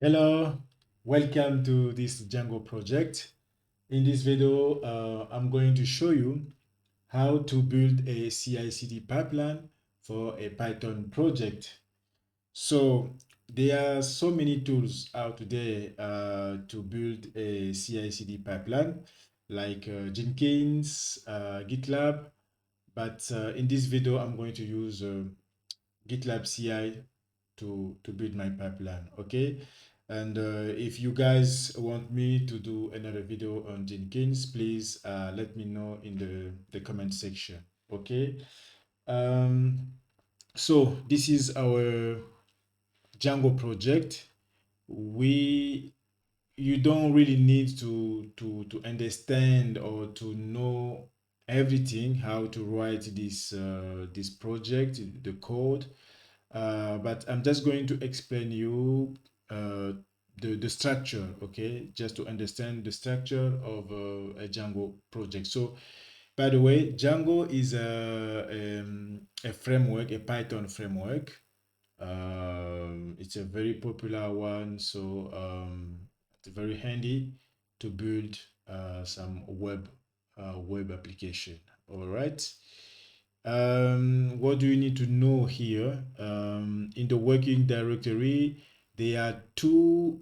Hello, welcome to this Django project. In this video, I'm going to show you how to build a CI/CD pipeline for a Python project. So there are so many tools out there to build a CI/CD pipeline, like Jenkins, GitLab. But in this video, I'm going to use GitLab CI to build my pipeline. Okay. And if you guys want me to do another video on Jenkins, please let me know in the comment section. Okay. Um, so this is our Django project. We You don't really need to understand or to know everything how to write this project, the code. But I'm just going to explain you uh, the structure, okay? Just to understand the structure of a Django project. So, by the way, Django is a framework, a Python framework. It's a very popular one, so it's very handy to build some web application. All right. What do you need to know here? In the working directory, there are two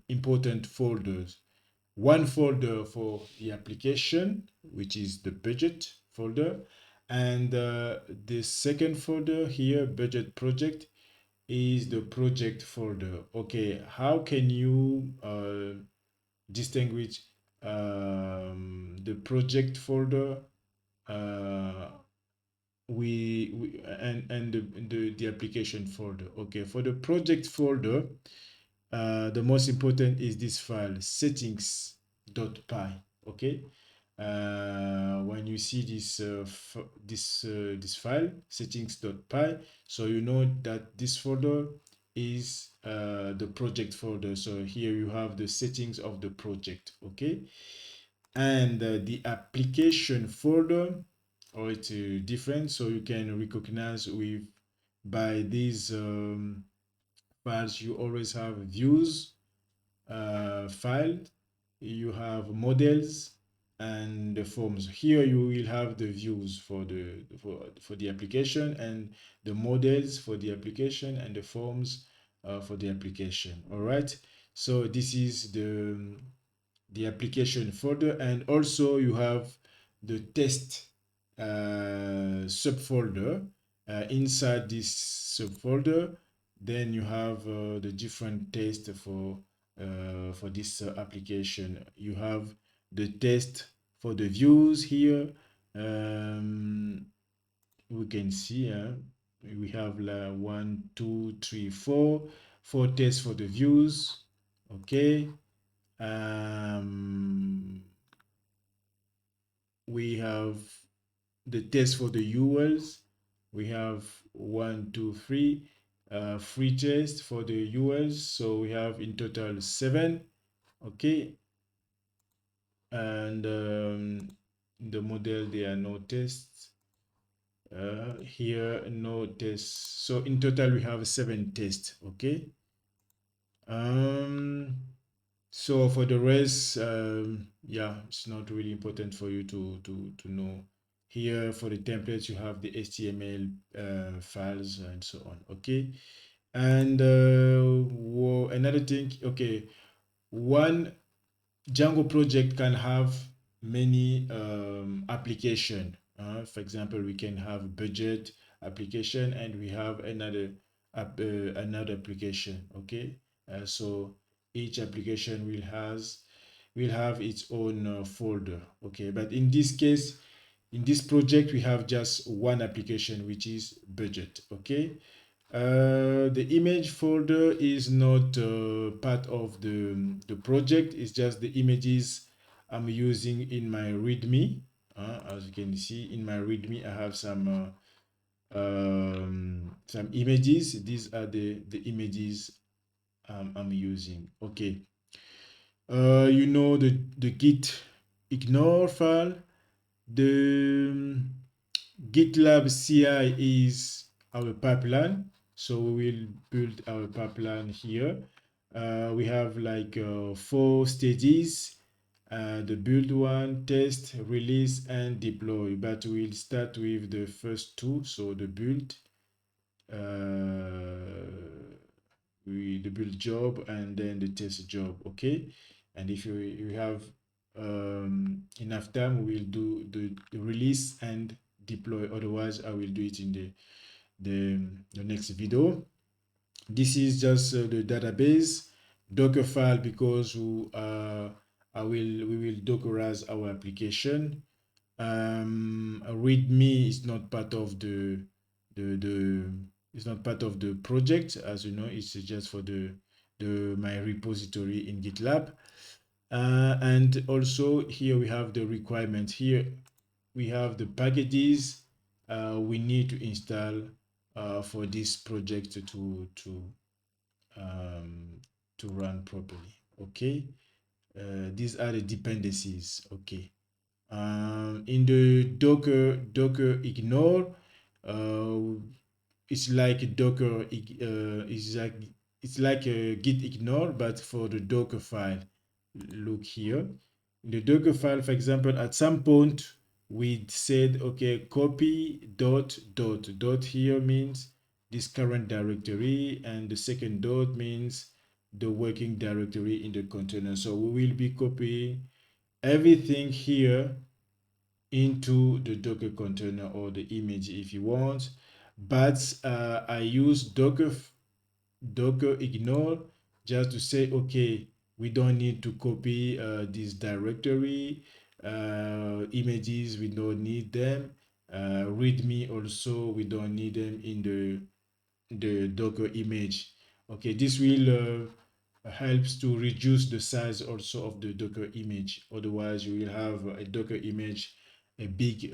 important folders. One folder for the application, which is the budget folder, and the second folder here, budget project, is the project folder. Okay, how can you distinguish the project folder uh, and the application folder? Okay, for the project folder, the most important is this file settings.py. Okay, when you see this file settings.py, so you know that this folder is the project folder. So here you have the settings of the project. Okay, and the application folder, or it's different, so you can recognize with by these files. You always have views file, you have models and the forms. Here you will have the views for the application, and the models for the application, and the forms for the application. All right, so this is the application folder, and also you have the test subfolder. Inside this subfolder, then you have the different tests for this application. You have the test for the views here. We can see we have like 1, 2, 3, 4 tests for the views. Okay. We have the test for the ULs. We have 1, 2, 3 free tests for the ULs. So we have in total 7. Okay. And the model, there are no tests. Here, no tests. So in total, we have 7 tests. Okay. So for the rest, yeah, it's not really important for you to know. Here for the templates, you have the HTML files and so on. Okay. And another thing, okay, one Django project can have many application. For example, we can have budget application, and we have another application. Okay, so each application will have its own folder. Okay, but in this case, in this project, we have just one application, which is budget. Okay. The image folder is not part of the project. It's just the images I'm using in my README. As you can see in my README, I have some images. These are the images I'm using. Okay. You know the git ignore file. The GitLab CI is our pipeline. So we will build our pipeline here. We have like 4 stages: the build one, test, release, and deploy. But we'll start with the first two. So the build, the build job, and then the test job. Okay, and if you have enough time, we'll do the release and deploy. Otherwise, I will do it in the next video. This is just the database Docker file, because we will Dockerize our application. README is not part of the it's not part of the project, as you know. It's just for the my repository in GitLab. And also here we have the requirements. Here we have the packages we need to install for this project um, to run properly. Okay, these are the dependencies. Okay, in the Docker ignore, uh, it's like Docker. It's like a Git ignore, but for the Docker file. Look here, in the Docker file, for example, at some point we said, okay, copy dot dot dot here means this current directory, and the second dot means the working directory in the container. So we will be copying everything here into the Docker container or the image if you want. But I use Docker ignore just to say, okay, we don't need to copy this directory. Images, we don't need them. README also, we don't need them in the Docker image. Okay, this will helps to reduce the size also of the Docker image. Otherwise, you will have a Docker image, a big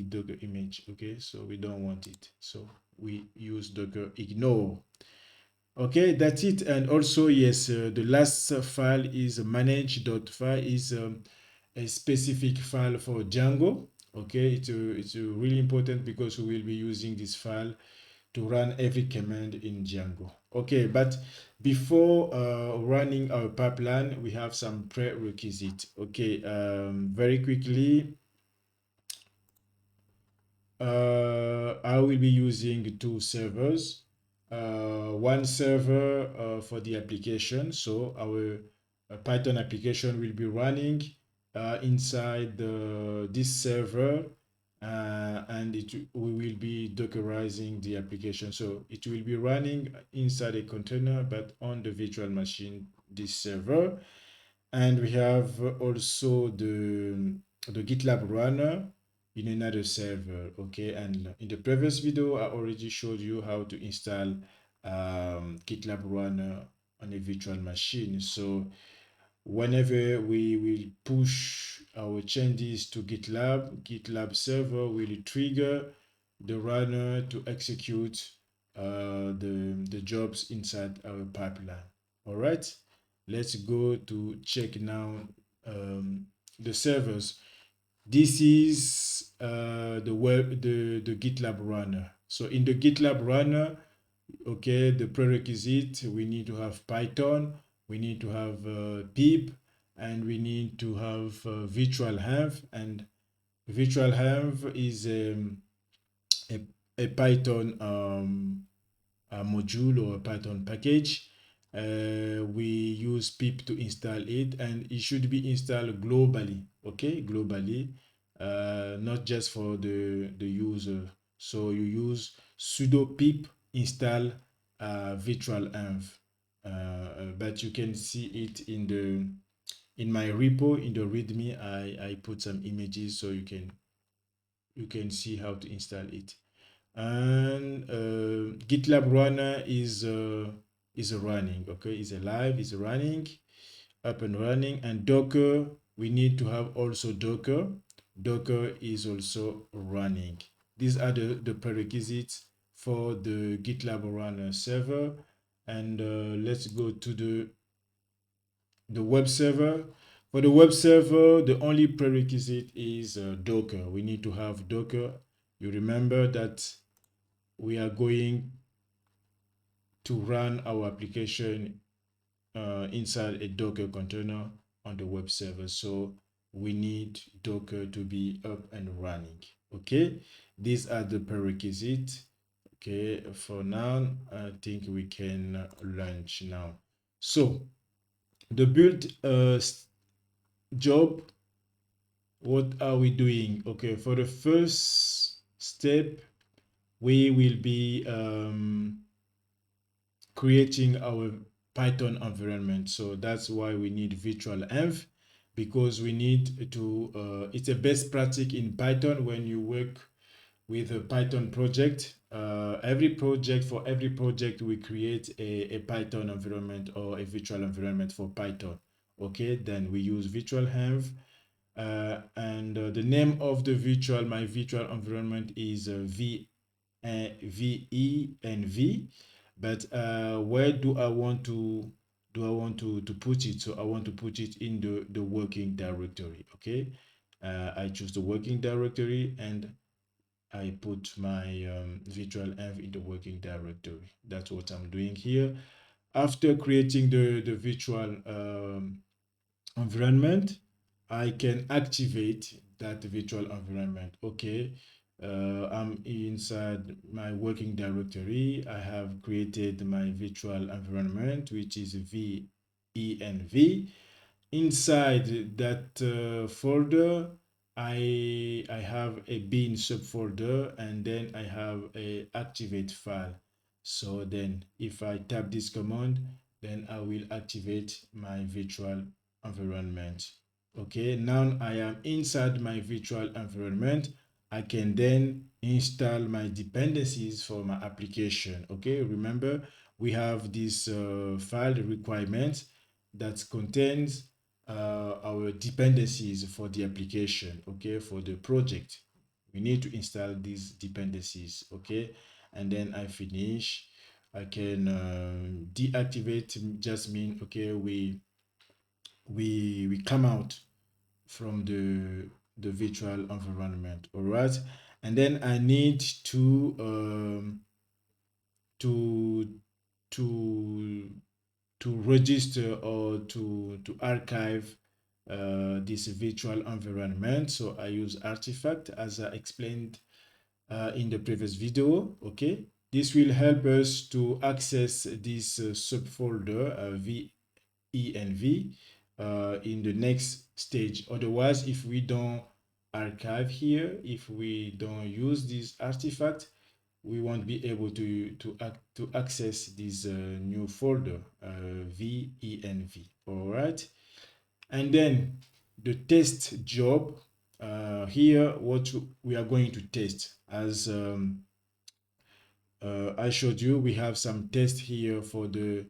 Docker image. Okay, so we don't want it. So we use Docker ignore. Okay, that's it. And also, yes, the last file is manage.file, is a specific file for Django. Okay, it's really important because we will be using this file to run every command in Django. Okay, but before running our pipeline, we have some prerequisites. Okay, very quickly, I will be using 2 servers. One server for the application, so our Python application will be running inside this server, and we will be Dockerizing the application. So it will be running inside a container, but on the virtual machine, this server. And we have also the Gitlab-runner in another server. Okay, and in the previous video I already showed you how to install Gitlab-runner on a virtual machine. So whenever we will push our changes to GitLab server will trigger the runner to execute the jobs inside our pipeline. All right, let's go to check now the servers. This is the GitLab runner. So in the GitLab runner, okay, the prerequisite, we need to have Python, we need to have pip, and we need to have virtual env. And virtual env is a, a Python a module or a Python package. We use pip to install it, and it should be installed globally. Okay, globally, not just for the user. So you use sudo pip install virtual env, but you can see it in my repo in the readme. I put some images so you can see how to install it. And Gitlab-runner is running. Okay, is alive, is running, up and running. And Docker, we need to have also Docker is also running. These are the prerequisites for the Gitlab-runner server. And let's go to the web server. For the web server, the only prerequisite is Docker. We need to have Docker. You remember that we are going to run our application inside a Docker container on the web server. So we need Docker to be up and running. Okay, these are the prerequisites. Okay, for now, I think we can launch now. So the build job, what are we doing? Okay, for the first step, we will be creating our Python environment. So that's why we need virtual env, because we need to, it's a best practice in Python when you work with a Python project. For every project, we create a Python environment or a virtual environment for Python. Okay, then we use virtual env. And the name of the my virtual environment is VENV. But where do I want to put it? So I want to put it in the working directory. Okay, I choose the working directory and I put my virtual env in the working directory. That's what I'm doing here. After creating the virtual environment, I can activate that virtual environment. Okay, I'm inside my working directory. I have created my virtual environment, which is VENV. Inside that folder, I have a bin subfolder, and then I have a activate file. So then if I tap this command, then I will activate my virtual environment. Okay, now I am inside my virtual environment. I can then install my dependencies for my application. Okay, remember we have this file requirements that contains our dependencies for the application. Okay, for the project we need to install these dependencies. Okay, and then I finish. I can deactivate, just mean okay, we come out from the virtual environment. All right, and then I need to to to register or to archive this virtual environment. So I use artifact as I explained in the previous video. Okay, this will help us to access this subfolder VENV in the next stage. Otherwise, if we don't archive here, if we don't use this artifact, we won't be able to access this new folder VENV. All right, and then the test job, here what we are going to test. As I showed you, we have some tests here for the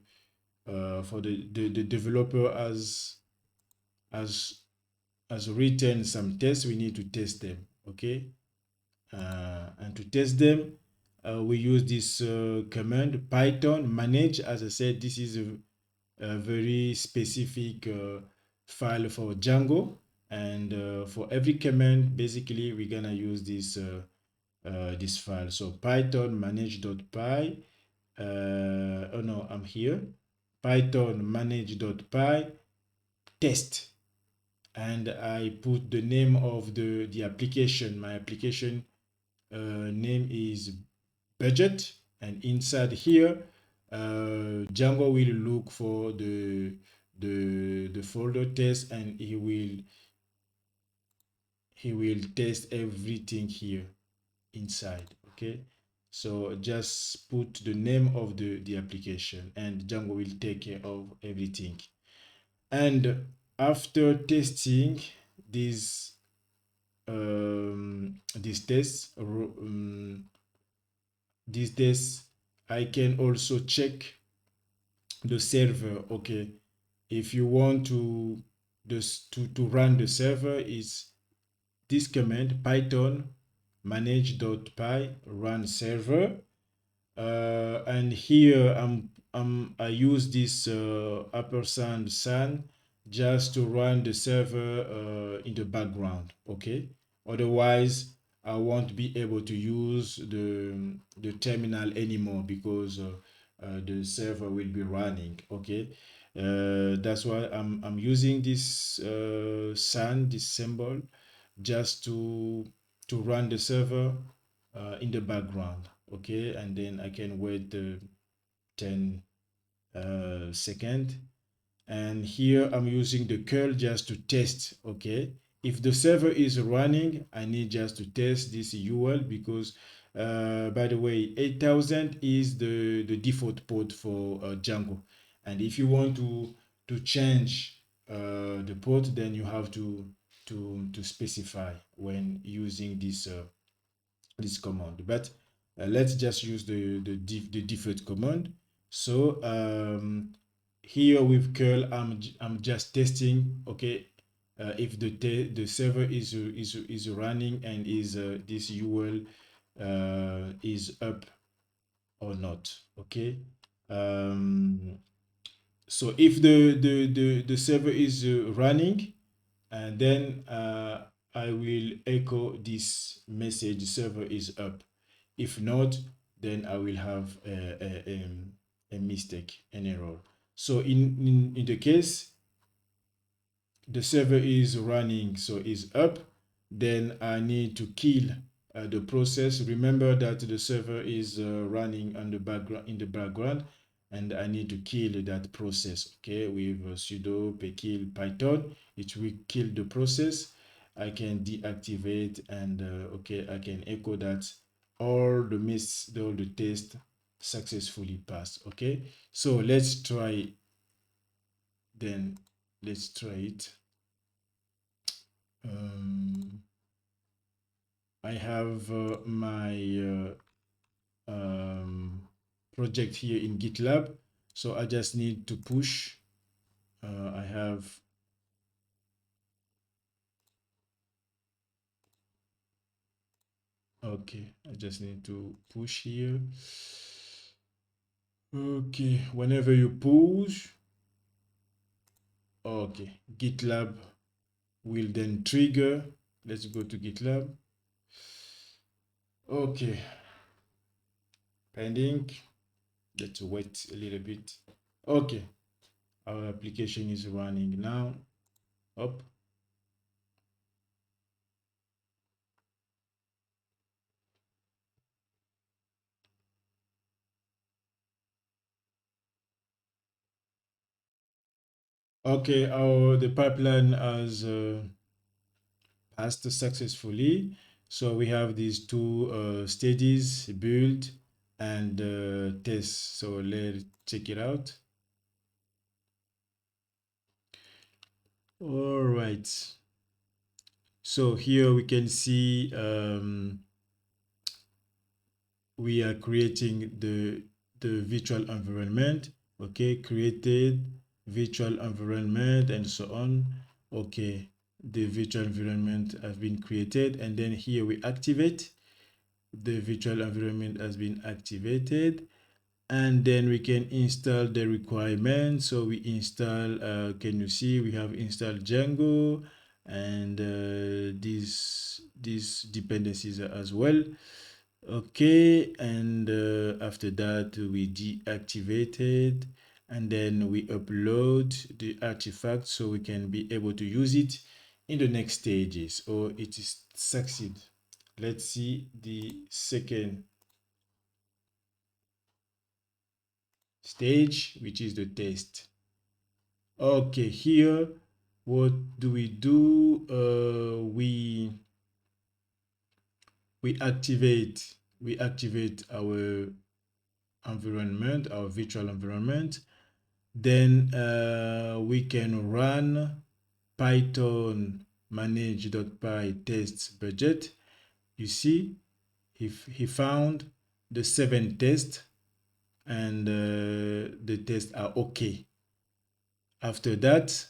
developer as has written some tests. We need to test them. Okay, and to test them, we use this command python manage. As I said, this is a very specific file for Django, and for every command basically we're gonna use this file. So python manage.py, oh no, I'm here, python manage.py test, and I put the name of the application. My application name is budget, and inside here Django will look for the folder test, and he will test everything here inside. Okay, so just put the name of the application and Django will take care of everything. And after testing these tests, I can also check the server. Okay, if you want to run the server, is this command python manage.py run server. And here I use this ampersand sun just to run the server in the background. Okay, otherwise I won't be able to use the terminal anymore, because the server will be running. Okay, that's why I'm using this sun, this symbol, just to run the server in the background. Okay, and then I can wait 10 second. And here I'm using the curl just to test. Okay, if the server is running, I need just to test this UL, because by the way, 8000 is the default port for Django, and if you want to change the port, then you have to specify when using this command. But let's just use the default command. So here with curl, I'm just testing. Okay, if the server is running and is this UL is up or not. Okay, so if the server is running, and then I will echo this message: server is up. If not, then I will have a mistake, an error. So in the case the server is running, so is up, then I need to kill the process. Remember that the server is running on the background, in the background, and I need to kill that process. Okay, with sudo kill python, it will kill the process. I can deactivate, and okay, I can echo that all the test successfully passed. Okay, so let's try. Then let's try it. I have my project here in GitLab, so I just need to push. I have okay, I just need to push here. Okay, whenever you push, okay, GitLab will then trigger. Let's go to GitLab. Okay, pending. Let's wait a little bit. Okay, our application is running now. Up. Okay, the pipeline has passed successfully. So we have these two stages: build and test. So let's check it out. All right. So here we can see we are creating the virtual environment. Okay, created virtual environment and so on. Okay, the virtual environment has been created, and then here we activate. The virtual environment has been activated, and then we can install the requirements. So we install, can you see we have installed Django and these dependencies as well. Okay, and after that we deactivated, and then we upload the artifact so we can be able to use it in the next stages, or it is succeed. Let's see the second stage, which is the test. Okay, here what do? We activate our environment, our virtual environment. Then we can run python manage.py tests budget. You see, he found the 7 tests, and the tests are okay. After that,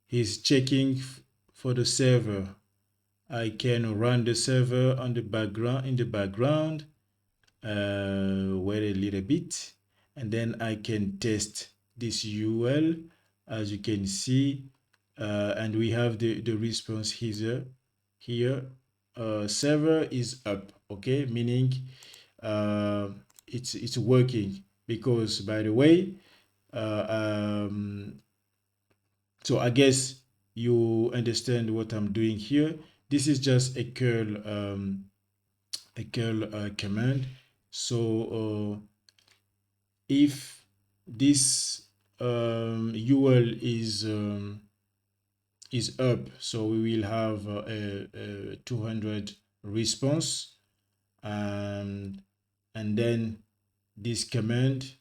he's checking for the server. I can run the server on the background, in the background, wait a little bit, and then I can test this UL, as you can see, and we have the response here. Server is up. Okay, meaning it's working. because, by the way, so I guess you understand what I'm doing here. This is just a curl command. So if this UL is up, so we will have a 200 response, and then this command,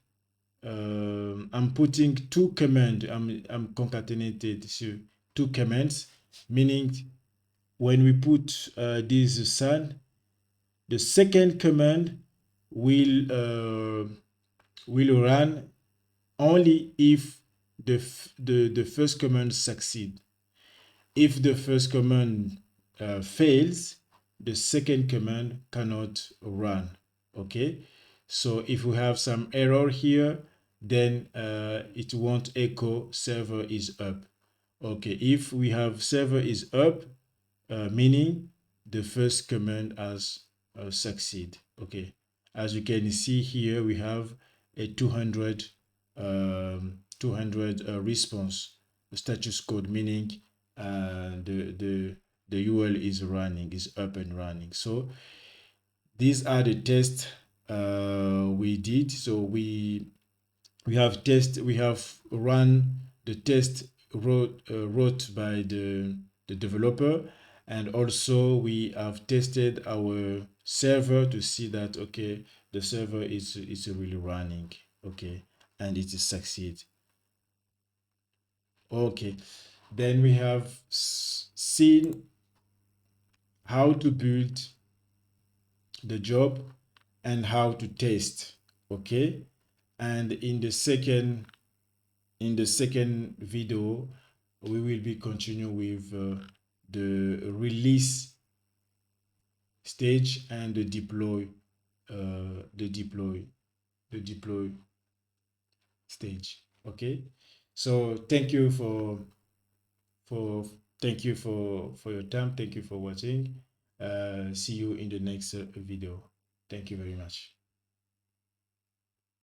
I'm putting two commands, I'm concatenated to two commands, meaning when we put this sun, the second command will run only if the first command succeed. If the first command fails, the second command cannot run. Okay, so if we have some error here, then it won't echo server is up. Okay, if we have server is up, meaning the first command has succeed. Okay, as you can see here, we have a 200 response status code, meaning the UL is running, is up and running. So these are the tests we did. So we have run the test wrote by the developer, and also we have tested our server to see that, okay, the server is really running, okay, and it is succeed. Okay, then we have seen how to build the job and how to test. Okay, and in the second video we will be continuing with the release stage and the deploy stage. Okay, so for thank you for your time. Thank you for watching. See you in the next video. Thank you very much.